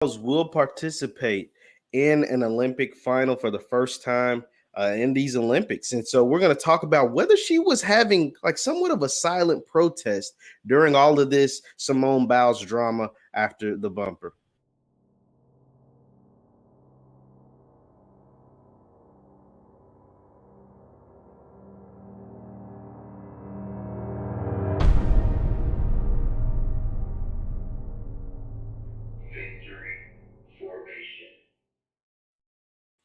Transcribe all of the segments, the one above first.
will participate in an Olympic final for the first time in these Olympics. And so we're going to talk about whether she was having like somewhat of a silent protest during all of this Simone Biles drama after the bumper.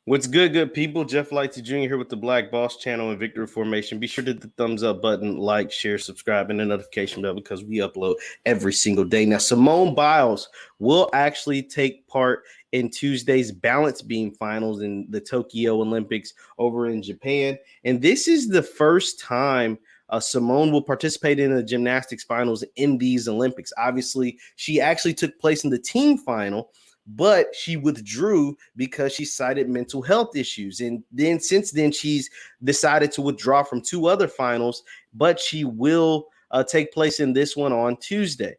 What's good people? Jeff Lightsy Jr. here with the Black Boss channel and Victory Formation. Be sure to hit the thumbs up button, like, share, subscribe, and the notification bell because we upload every single day. Now, Simone Biles will actually take part in Tuesday's balance beam finals in the Tokyo Olympics over in Japan. And this is the first time Simone will participate in the gymnastics finals in these Olympics. Obviously, she actually took place in the team final, but she withdrew because she cited mental health issues. And then since then, she's decided to withdraw from two other finals, but she will take place in this one on Tuesday.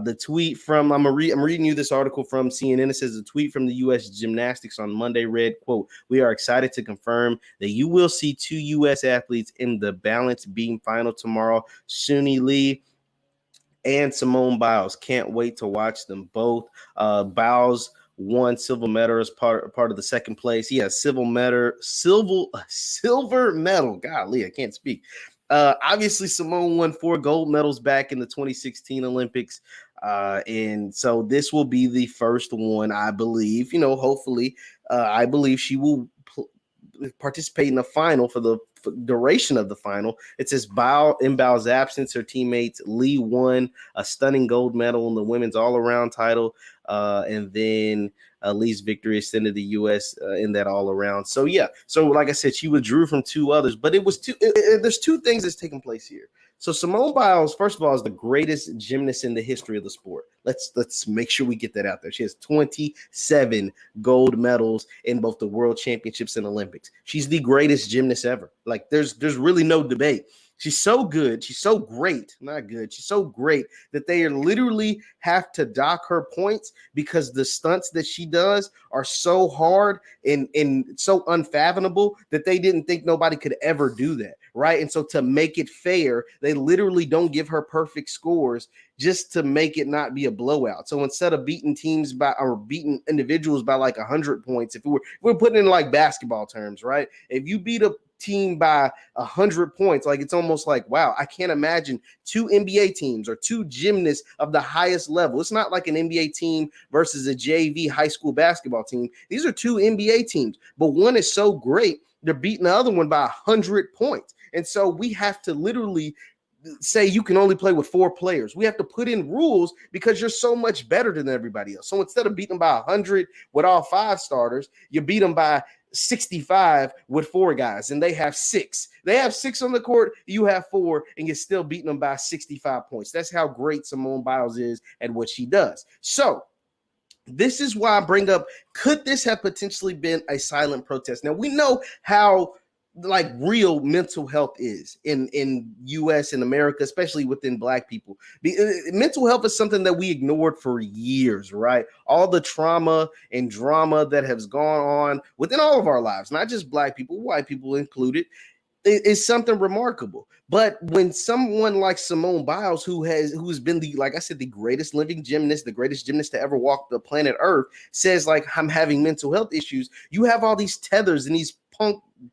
The tweet from, I'm reading you this article from CNN. It says a tweet from the U.S. Gymnastics on Monday read, quote, "We are excited to confirm that you will see two U.S. athletes in the balance beam final tomorrow, Suni Lee and Simone Biles. Can't wait to watch them both." Biles won silver medal as part of the second place. He has silver medal. Golly, I can't speak. Obviously, Simone won 4 gold medals back in the 2016 Olympics. And so this will be the first one, I believe. Hopefully, I believe she will participate in the final for the duration of the final. It says in Biles' absence, her teammates Lee won a stunning gold medal in the women's all-around title, and then Lee's victory extended the U.S. In that all-around. So yeah, so like I said, she withdrew from 2 others, but it was there's 2 things that's taking place here. So Simone Biles, first of all, is the greatest gymnast in the history of the sport. Let's make sure we get that out there. She has 27 gold medals in both the World Championships and Olympics. She's the greatest gymnast ever. Like there's really no debate. She's so good. She's so great. Not good. She's so great that they literally have to dock her points because the stunts that she does are so hard and so unfathomable that they didn't think nobody could ever do that, right? And so to make it fair, they literally don't give her perfect scores just to make it not be a blowout. So instead of beating teams by or beating individuals by like 100 points, if we're putting it in like basketball terms, right? If you beat a team by 100 points, like it's almost like, wow, I can't imagine 2 NBA teams or 2 gymnasts of the highest level. It's not like an NBA team versus a JV high school basketball team. These are 2 NBA teams, but one is so great, they're beating the other one by 100 points. And so we have to literally say you can only play with 4 players. We have to put in rules because you're so much better than everybody else. So instead of beating them by 100 with all 5 starters, you beat them by 65 with 4 guys, and they have 6. They have 6 on the court, you have 4, and you're still beating them by 65 points. That's how great Simone Biles is at what she does. So this is why I bring up, could this have potentially been a silent protest? Now, we know how like real mental health is in US and America, especially within Black people. Mental health is something that we ignored for years, right? All the trauma and drama that has gone on within all of our lives, not just Black people, white people included, is something remarkable. But when someone like Simone Biles, who's been the, like I said, the greatest living gymnast, the greatest gymnast to ever walk the planet Earth, says like, I'm having mental health issues, you have all these tethers and these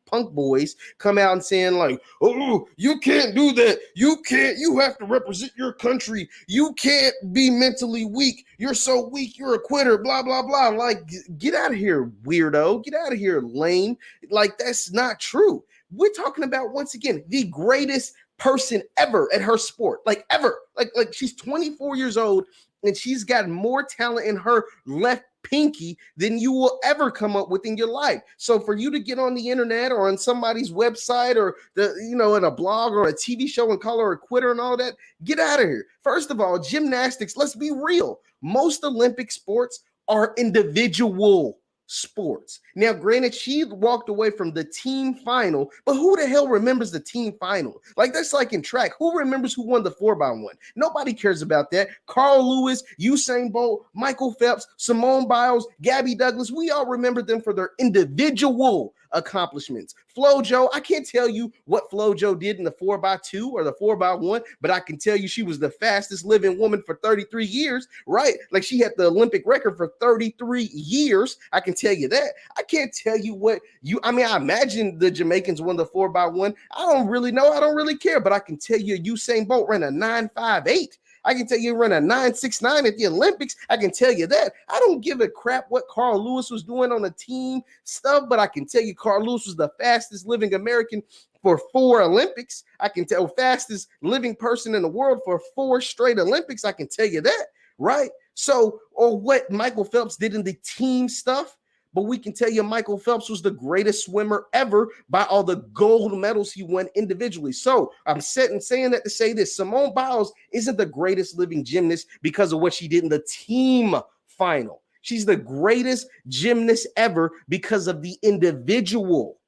punk boys come out and saying like, oh, you can't do that. You have to represent your country. You can't be mentally weak. You're so weak. You're a quitter, blah, blah, blah. Like, get out of here, weirdo. Get out of here, lame. Like, that's not true. We're talking about, once again, the greatest person ever at her sport, like ever. Like she's 24 years old and she's got more talent in her left pinky than you will ever come up with in your life. So for you to get on the internet or on somebody's website or in a blog or a TV show and call her a quitter and all that, get out of here. First of all, gymnastics, let's be real. Most Olympic sports are individual. sports. Now, granted, she walked away from the team final, but who the hell remembers the team final? Like, that's like in track. Who remembers who won the 4x1? Nobody cares about that. Carl Lewis, Usain Bolt, Michael Phelps, Simone Biles, Gabby Douglas, we all remember them for their individual accomplishments. FloJo, I can't tell you what FloJo did in the 4x2 or the 4x1, but I can tell you she was the fastest living woman for 33 years, right? Like, she had the Olympic record for 33 years. I can tell you that. I can't tell you what I imagine the Jamaicans won the 4x1. I don't really know. I don't really care, but I can tell you Usain Bolt ran a 9.58. I can tell you run a 9.69 at the Olympics. I can tell you that. I don't give a crap what Carl Lewis was doing on the team stuff, but I can tell you Carl Lewis was the fastest living American for 4 Olympics. I can tell fastest living person in the world for 4 straight Olympics. I can tell you that, right? So, or what Michael Phelps did in the team stuff, but we can tell you Michael Phelps was the greatest swimmer ever by all the gold medals he won individually. So I'm saying that to say this: Simone Biles isn't the greatest living gymnast because of what she did in the team final. She's the greatest gymnast ever because of the individual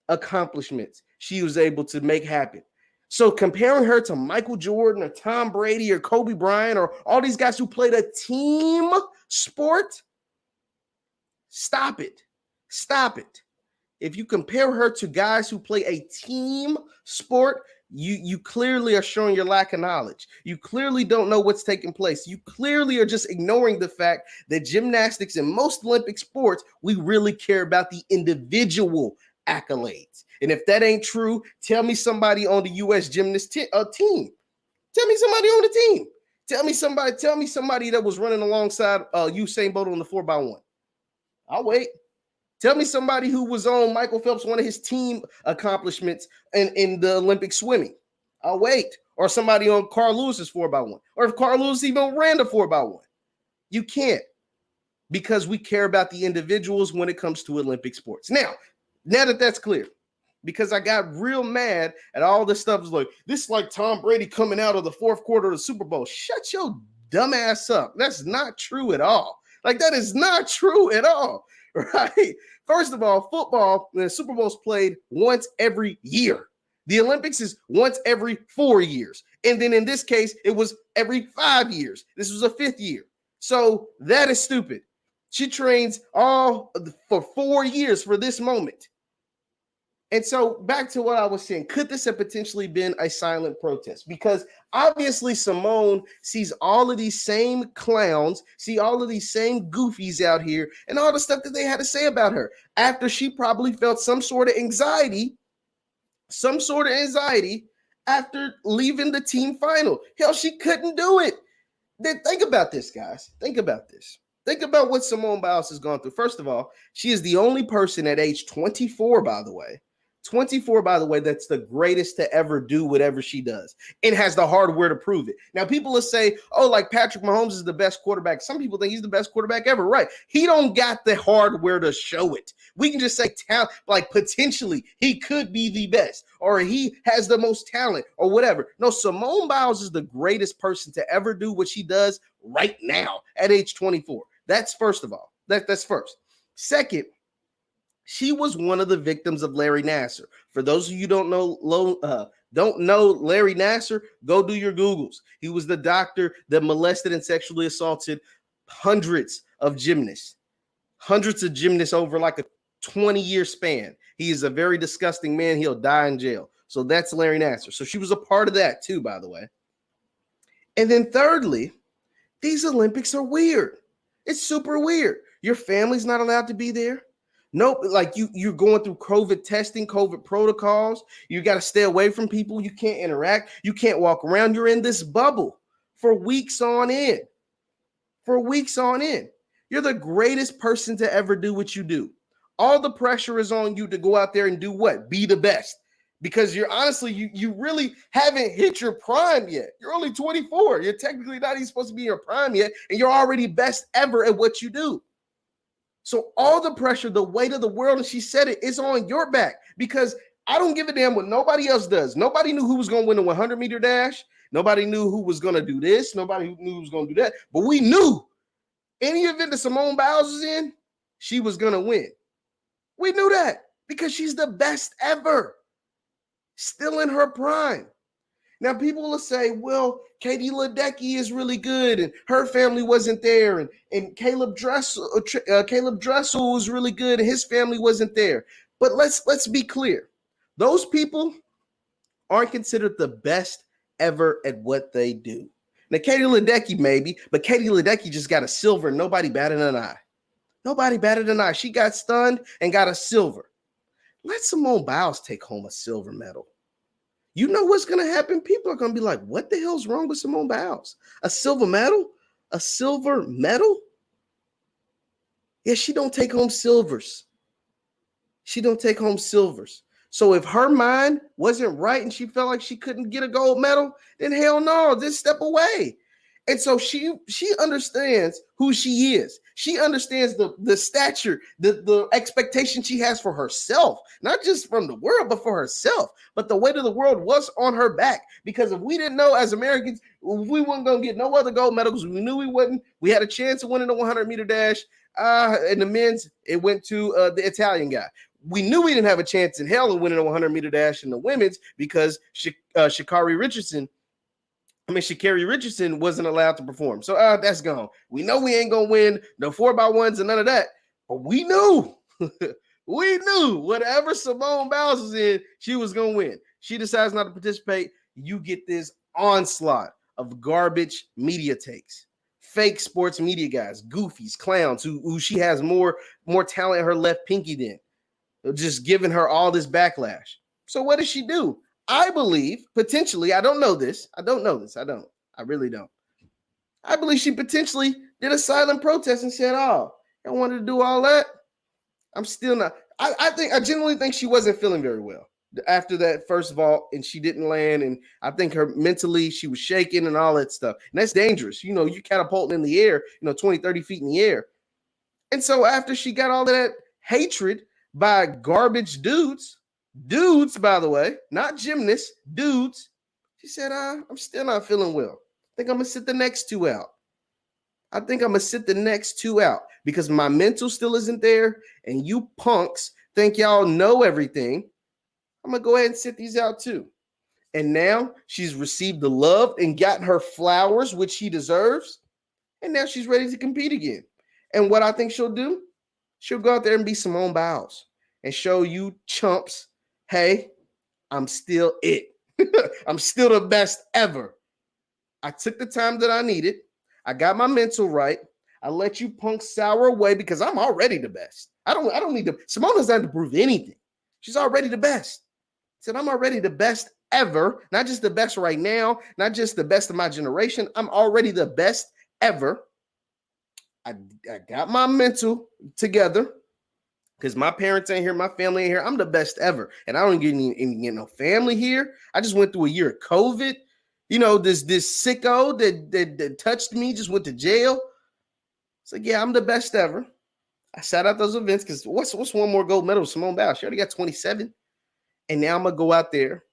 accomplishments she was able to make happen. So comparing her to Michael Jordan or Tom Brady or Kobe Bryant or all these guys who played a team sport, stop it. Stop it. If you compare her to guys who play a team sport, you clearly are showing your lack of knowledge. You clearly don't know what's taking place. You clearly are just ignoring the fact that gymnastics and most Olympic sports, we really care about the individual accolades. And if that ain't true, tell me somebody on the U.S. gymnast team. Tell me somebody on the team. Tell me somebody that was running alongside Usain Bolt on the 4x1. I'll wait. Tell me somebody who was on Michael Phelps, one of his team accomplishments in the Olympic swimming. I'll wait. Or somebody on Carl Lewis's 4x1. Or if Carl Lewis even ran the 4x1. You can't, because we care about the individuals when it comes to Olympic sports. Now that that's clear, because I got real mad at all this stuff. Is like, this is like Tom Brady coming out of the 4th quarter of the Super Bowl. Shut your dumb ass up. That's not true at all. Like, that is not true at all, right? First of all, football, the Super Bowl is played once every year. The Olympics is once every 4 years. And then in this case, it was every 5 years. This was a 5th year. So that is stupid. She trains all for 4 years for this moment. And so back to what I was saying, could this have potentially been a silent protest? Because obviously Simone sees all of these same clowns, see all of these same goofies out here and all the stuff that they had to say about her after she probably felt some sort of anxiety after leaving the team final. Hell, she couldn't do it. Then think about this, guys. Think about this. Think about what Simone Biles has gone through. First of all, she is the only person at age 24, by the way, that's the greatest to ever do whatever she does and has the hardware to prove it. Now, people will say, oh, like Patrick Mahomes is the best quarterback. Some people think he's the best quarterback ever, right? He don't got the hardware to show it. We can just say talent, like potentially he could be the best or he has the most talent or whatever. No, Simone Biles is the greatest person to ever do what she does right now at age 24. That's first of all. That's first. Second, she was one of the victims of Larry Nassar. For those of you who don't know Larry Nassar, go do your Googles. He was the doctor that molested and sexually assaulted hundreds of gymnasts over like a 20-year span. He is a very disgusting man. He'll die in jail. So that's Larry Nassar. So she was a part of that too, by the way. And then thirdly, these Olympics are weird. It's super weird. Your family's not allowed to be there. Nope, like you're going through COVID testing, COVID protocols. You got to stay away from people. You can't interact. You can't walk around. You're in this bubble for weeks on end. You're the greatest person to ever do what you do. All the pressure is on you to go out there and do what? Be the best. Because you're honestly, you really haven't hit your prime yet. You're only 24. You're technically not even supposed to be in your prime yet. And you're already best ever at what you do. So all the pressure, the weight of the world, and she said it, is on your back, because I don't give a damn what nobody else does. Nobody knew who was going to win the 100-meter dash. Nobody knew who was going to do this. Nobody knew who was going to do that. But we knew Any event that Simone Biles was in, she was going to win. We knew that because she's the best ever. Still in her prime. Now, people will say, well, Katie Ledecky is really good, and her family wasn't there, and Caleb Dressel was really good, and his family wasn't there. But let's be clear. Those people aren't considered the best ever at what they do. Now, Katie Ledecky maybe, but Katie Ledecky just got a silver, and nobody batted an eye. Nobody batted an eye. She got stunned and got a silver. Let Simone Biles take home a silver medal. You know what's going to happen? People are going to be like, what the hell's wrong with Simone Biles? A silver medal? A silver medal? Yeah, she don't take home silvers. She don't take home silvers. So if her mind wasn't right and she felt like she couldn't get a gold medal, then hell no, just step away. And so she understands who she is. She understands the stature, the expectation she has for herself, not just from the world, but for herself. But the weight of the world was on her back, because if we didn't know as Americans, we weren't going to get no other gold medals. We knew we wouldn't. We had a chance of winning the 100-meter dash. In the men's, it went to the Italian guy. We knew we didn't have a chance in hell of winning a 100-meter dash in the women's because Sha'Carri Richardson wasn't allowed to perform. So that's gone. We know we ain't going to win no 4x1s and none of that. But we knew, we knew whatever Simone Biles was in, she was going to win. She decides not to participate. You get this onslaught of garbage media takes. Fake sports media guys, goofies, clowns, who she has more talent in her left pinky than. Just giving her all this backlash. So what does she do? I believe, potentially, I don't know this. I really don't. I believe she potentially did a silent protest and said, oh, I wanted to do all that. I'm still not. I genuinely think she wasn't feeling very well after that first vault, and she didn't land. And I think her mentally, she was shaking and all that stuff. And that's dangerous. You know, you catapulting in the air, 20, 30 feet in the air. And so after she got all of that hatred by garbage dudes, by the way, not gymnasts, dudes, she said, I'm still not feeling well. I think I'm going to sit the next two out. Because my mental still isn't there, and you punks think y'all know everything. I'm going to go ahead and sit these out too. And now she's received the love and gotten her flowers, which she deserves. And now she's ready to compete again. And what I think she'll do, she'll go out there and be Simone Biles and show you chumps, hey, I'm still it. I'm still the best ever. I took the time that I needed. I got my mental right. I let you punks sour away because I'm already the best. I don't need to. Simone doesn't have to prove anything. She's already the best. Said I'm already the best ever. Not just the best right now. Not just the best of my generation. I'm already the best ever. I got my mental together because my parents ain't here, my family ain't here. I'm the best ever, and I don't get no family here. I just went through a year of COVID. This sicko that touched me just went to jail. It's like, yeah, I'm the best ever. I sat out those events because what's one more gold medal with Simone Biles? She already got 27, and now I'm gonna go out there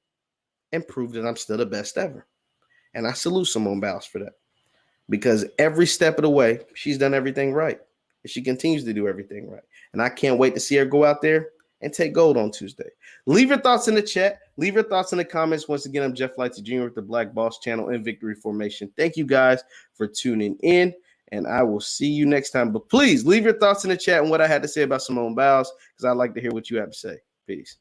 and prove that I'm still the best ever. And I salute Simone Biles for that. Because every step of the way, she's done everything right. And she continues to do everything right. And I can't wait to see her go out there and take gold on Tuesday. Leave your thoughts in the chat. Leave your thoughts in the comments. Once again, I'm Jeff Lightsy Jr. with the Black Boss Channel and Victory Formation. Thank you guys for tuning in. And I will see you next time. But please leave your thoughts in the chat on what I had to say about Simone Biles, because I'd like to hear what you have to say. Peace.